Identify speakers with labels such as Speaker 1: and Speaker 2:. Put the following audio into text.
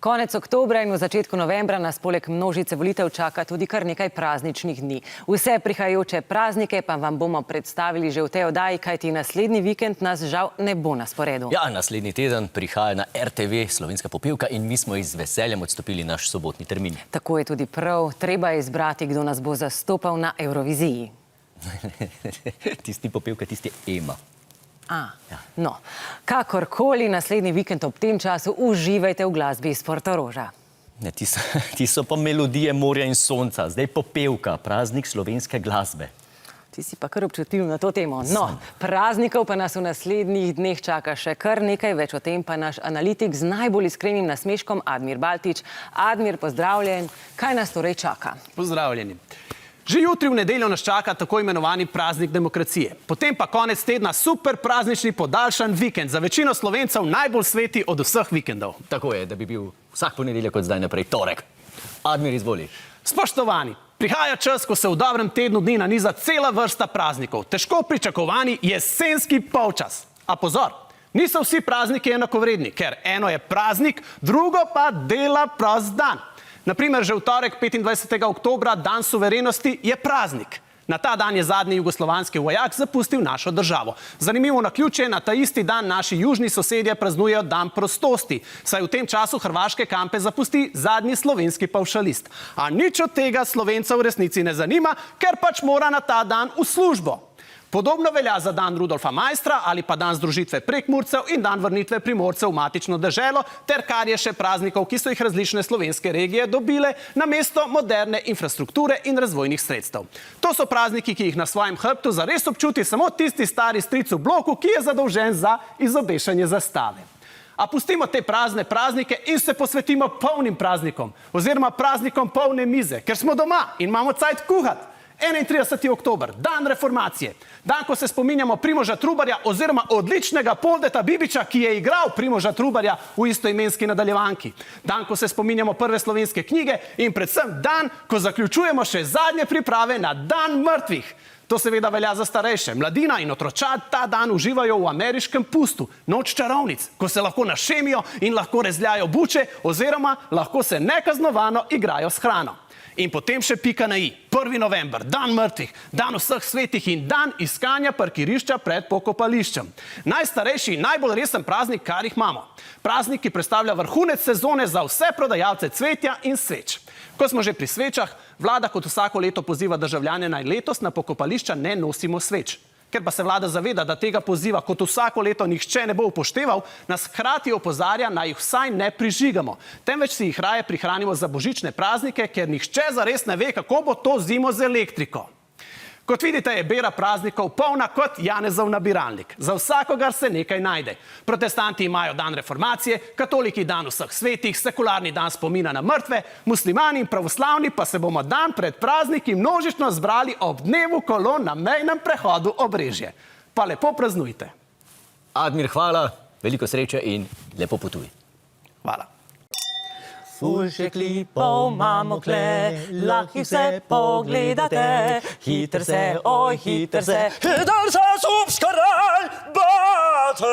Speaker 1: Konec oktobra in v začetku novembra nas poleg množice volitev čaka tudi kar nekaj prazničnih dni. Vse prihajajoče praznike pa vam bomo predstavili že v tej oddaji, kajti naslednji vikend nas žal ne bo na sporedu.
Speaker 2: Ja, naslednji teden prihaja na RTV Slovenska popevka in mi smo z veseljem odstopili naš sobotni termin.
Speaker 1: Tako je tudi prav. Treba je izbrati, kdo nas bo zastopal na Evroviziji.
Speaker 2: Tisti popevka, tisti Ema.
Speaker 1: No, kakorkoli, naslednji vikend ob tem času uživajte v glasbi iz Portoroža.
Speaker 2: Ne, ti so pa melodije morja in sonca, zdaj popevka, praznik slovenske glasbe.
Speaker 1: Ti si pa kar občutljiv na to temo. No, praznikov pa nas v naslednjih dneh čaka še kar nekaj, več o tem pa naš analitik z najbolj iskrenim nasmeškom Admir Baltič. Admir, pozdravljen. Kaj nas torej čaka?
Speaker 3: Pozdravljeni. Že jutri v nedeljo nas čaka tako imenovani praznik demokracije. Potem pa konec tedna super praznični podaljšan vikend. Za večino Slovencev najbolj sveti od vseh vikendov.
Speaker 2: Tako je, da bi bil vsak ponedeljek od zdaj naprej torek. Admir, izvoli.
Speaker 3: Spoštovani, prihaja čas, ko se v dobrem tednu dni naniza cela vrsta praznikov. Težko pričakovani jesenski polčas. A pozor, niso vsi prazniki enakovredni, ker eno je praznik, drugo pa dela prost dan. Naprimer, že v torek 25. oktobra, dan suverenosti, je praznik. Na ta dan je zadnji jugoslovanski vojak zapustil našo državo. Zanimivo naključje, na ta isti dan naši južni sosedje praznujejo dan prostosti, saj v tem času hrvaške kampe zapusti zadnji slovenski pavšalist. A nič od tega Slovencev v resnici ne zanima, ker pač mora na ta dan v službo. Podobno velja za dan Rudolfa Maistra ali pa dan združitve Prekmurcev in dan vrnitve Primorcev v matično deželo, ter kar je še praznikov, ki so jih različne slovenske regije dobile namesto moderne infrastrukture in razvojnih sredstev. To so prazniki, ki jih na svojem hrbtu zares občuti samo tisti stari stric v bloku, ki je zadolžen za izobešanje zastave. A pustimo te prazne praznike in se posvetimo polnim praznikom, oziroma praznikom polne mize, ker smo doma in imamo cajt kuhat. 31. oktober, dan reformacije. Dan, ko se spominjamo Primoža Trubarja oziroma odličnega Poldeta Bibiča, ki je igral Primoža Trubarja v istoimenski nadaljevanki. Dan, ko se spominjamo prve slovenske knjige in predvsem dan, ko zaključujemo še zadnje priprave na dan mrtvih. To seveda velja za starejše. Mladina in otročad ta dan uživajo v ameriškem pustu, noč čarovnic, ko se lahko našemijo in lahko rezljajo buče oziroma lahko se nekaznovano igrajo s hrano. In potem še pika na i. 1. november, dan mrtvih, dan vseh svetih in dan iskanja parkirišča pred pokopališčem. Najstarejši in najbolj resen praznik, kar jih imamo. Praznik, ki predstavlja vrhunec sezone za vse prodajalce cvetja in sveč. Ko smo že pri svečah, vlada kot vsako leto poziva državljane, naj letos na pokopališča ne nosimo sveč. Ker pa se vlada zaveda, da tega poziva kot vsako leto nihče ne bo upošteval, nas hkrati opozarja, naj jih vsaj ne prižigamo. Temveč si jih raje prihranimo za božične praznike, ker nihče zares ne ve, kako bo to zimo z elektriko. Kot vidite, je bera praznikov polna kot Janezov nabiralnik. Za vsakogar se nekaj najde. Protestanti imajo dan reformacije, katoliki dan vseh svetih, sekularni dan spomina na mrtve, muslimani in pravoslavni pa se bomo dan pred prazniki množično zbrali ob dnevu kolon na mejnem prehodu Obrežje. Pa lepo praznujte.
Speaker 2: Admir, hvala, veliko sreče in lepo potuj.
Speaker 3: Hvala.
Speaker 1: Še klipov imamo kle, lahko vse pogledate. Hiter se, oj, hiter se,
Speaker 2: Hiter se, subskraj, bate!